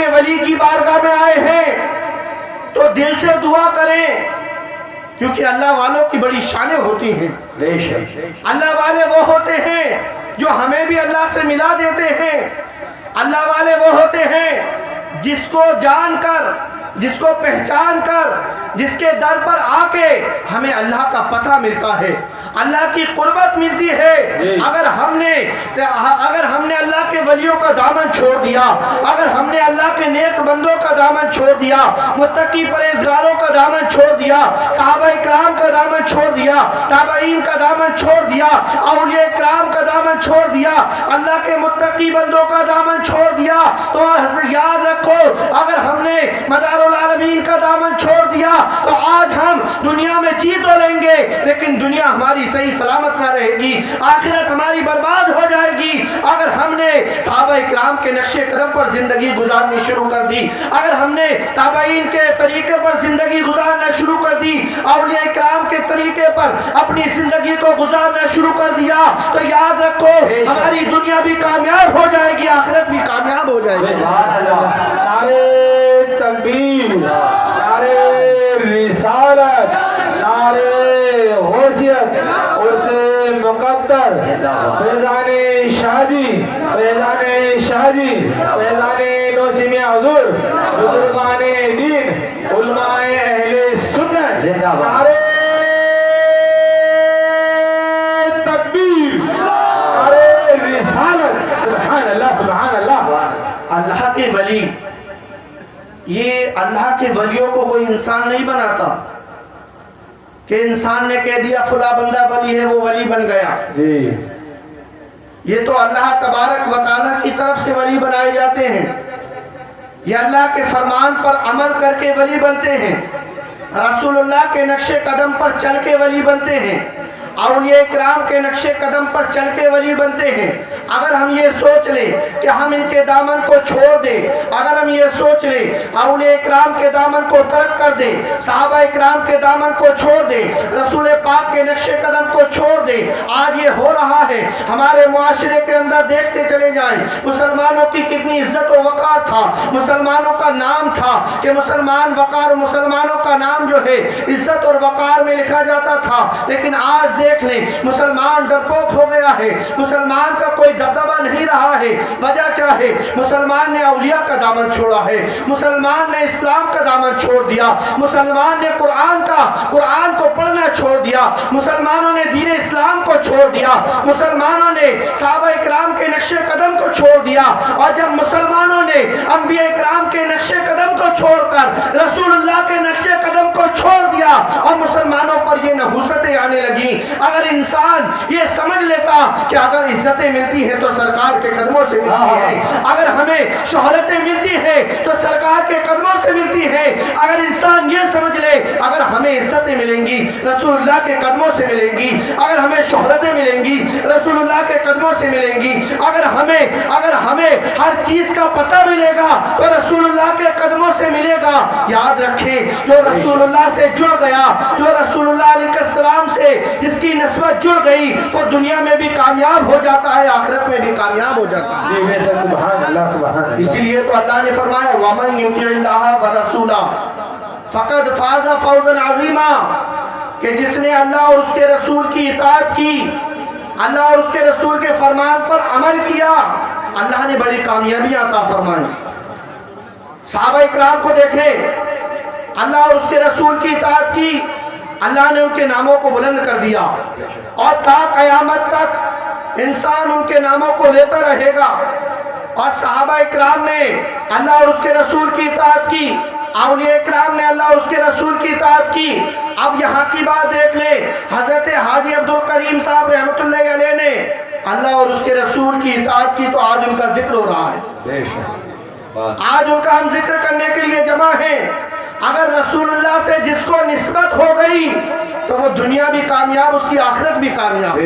کے ولی کی بارگاہ میں آئے ہیں تو دل سے دعا کریں، کیونکہ اللہ والوں کی بڑی شانیں ہوتی ہیں۔ اللہ والے وہ ہوتے ہیں جو ہمیں بھی اللہ سے ملا دیتے ہیں۔ اللہ والے وہ ہوتے ہیں جس کو جان کر، جس کو پہچان کر، جس کے در پر آ کے ہمیں اللہ کا پتہ ملتا ہے، اللہ کی قربت ملتی ہے۔ اگر ہم نے اللہ کے ولیوں کا دامن چھوڑ دیا، اگر ہم نے اللہ کے نیک بندوں کا دامن چھوڑ دیا، متقی پرہیزگاروں کا دامن چھوڑ دیا، صحابہ کرام کا دامن چھوڑ دیا، تابعین کا دامن چھوڑ دیا، اولیاء کرام کا دامن چھوڑ دیا، اللہ کے متقی بندوں کا دامن چھوڑ دیا، تو یاد رکھو اگر ہم نے مدار العالمین کا دامن چھوڑ دیا تو آج ہم دنیا میں جی تو لیں گے لیکن دنیا ہماری صحیح سلامت نہ رہے گی، آخرت ہماری برباد ہو جائے گی۔ اگر ہم نے صحابہ کرام کے نقش قدم پر زندگی گزارنی شروع کر دی، اگر ہم نے تابعین کے طریقے پر زندگی گزارنا شروع کر دی، اولیاء کرام کے طریقے پر اپنی زندگی کو گزارنا شروع کر دیا، تو یاد رکھو ہماری دنیا بھی کامیاب ہو جائے گی، آخرت بھی کامیاب ہو جائے گی۔ نعرے تکبیر، نعرے رسالت، نعرے غوثیت، عرص مقدر، فیضان شادی، فیضان شادی، فیضان نوسیم حضور، بزرگان دین، علماء اہل سنت، نعرے تکبیر، نعرے رسالت، سبحان اللہ سبحان اللہ۔ اللہ کے ولی، یہ اللہ کے ولیوں کو کوئی انسان نہیں بناتا کہ انسان نے کہہ دیا فلاں بندہ ولی ہے وہ ولی بن گیا۔ یہ تو اللہ تبارک و تعالیٰ کی طرف سے ولی بنائے جاتے ہیں، یہ اللہ کے فرمان پر عمل کر کے ولی بنتے ہیں، رسول اللہ کے نقش قدم پر چل کے ولی بنتے ہیں، اولیاء کرام کے نقش قدم پر چل کے ولی بنتے ہیں۔ اگر ہم یہ سوچ لیں کہ ہم ان کے دامن کو چھوڑ دیں، اگر ہم یہ سوچ لیں اولیاء کرام کے دامن کو ترک کر دیں، صحابہ کرام کے دامن کو چھوڑ دیں، رسول پاک کے نقش قدم کو چھوڑ دیں، آج یہ ہو رہا ہے ہمارے معاشرے کے اندر۔ دیکھتے چلے جائیں مسلمانوں کی کتنی عزت و وقار تھا، مسلمانوں کا نام تھا کہ مسلمان وقار، مسلمانوں کا نام جو ہے عزت اور وقار میں لکھا جاتا تھا، لیکن آج دیکھ لیں مسلمان ڈرپوک ہو گیا ہے، مسلمان کا کوئی دبدبہ نہیں رہا ہے۔ وجہ کیا ہے؟ مسلمان نے اولیاء کا دامن چھوڑا ہے، مسلمان نے اسلام کا دامن چھوڑ دیا، مسلمان نے قرآن کو پڑھنا چھوڑ دیا، مسلمانوں نے دین اسلام کو چھوڑ دیا، مسلمانوں نے صحابہ کرام کے نقش قدم کو چھوڑ دیا، اور جب مسلمانوں نے انبیاء کرام کے نقش قدم کو چھوڑ کر رسول اللہ کے نقش قدم کو چھوڑ دیا اور مسلمانوں پر یہ نحوستیں آنے لگی۔ اگر انسان یہ سمجھ لیتا کہ اگر عزتیں ملتی ہیں تو سرکار کے قدموں سے ملتی ہیں، اگر ہمیں شہرتیں ملتی ہیں تو سرکار کے قدموں سے ملتی ہیں، اگر انسان یہ سمجھ لے اگر ہمیں عزتیں ملیں گی رسول اللہ کے قدموں سے ملیں گی، اگر ہمیں شہرتیں ملیں گی رسول اللہ کے قدموں سے ملیں گی، اگر ہمیں ہر چیز کا پتہ ملے گا تو رسول اللہ کے قدموں سے ملے گا۔ یاد رکھیں جو رسول اللہ سے جڑ گیا، جو رسول اللہ علیہ السلام سے جس کی نسبت جڑ گئی وہ دنیا میں بھی کامیاب ہو جاتا ہے، آخرت میں بھی کامیاب ہو جاتا ہے۔ سبحان اللہ سبحان اللہ۔ اسی لیے تو اللہ نے فرمایا وَمَن يُطِعِ اللَّهَ وَرَسُولَهُ فَقَدْ فَازَ فَوْزًا عَظِيمًا، کہ جس نے اللہ اور اس کے رسول کی اطاعت کی، اللہ اور اس کے رسول کے فرمان پر عمل کیا، اللہ نے بڑی کامیابیاں عطا فرمائی۔ صحابہ کرام کو دیکھیں، اللہ اور اس کے رسول کی اطاعت کی، اللہ نے ان کے ناموں کو بلند کر دیا، اور تا قیامت تک انسان ان کے ناموں کو لیتا رہے گا۔ اور صحابہ کرام نے اللہ اور اس کے رسول کی اطاعت کی، اولیاء کرام نے اللہ اور اس کے رسول کی اطاعت کی۔ اب یہاں کی بات دیکھ لیں، حضرت حاجی عبدالکریم صاحب رحمۃ اللہ علیہ نے اللہ اور اس کے رسول کی اطاعت کی، تو آج ان کا ذکر ہو رہا ہے، آج ان کا ہم ذکر کرنے کے لیے جمع ہیں۔ اگر رسول اللہ سے جس کو نسبت ہو گئی تو وہ دنیا بھی کامیاب، اس کی آخرت بھی کامیاب۔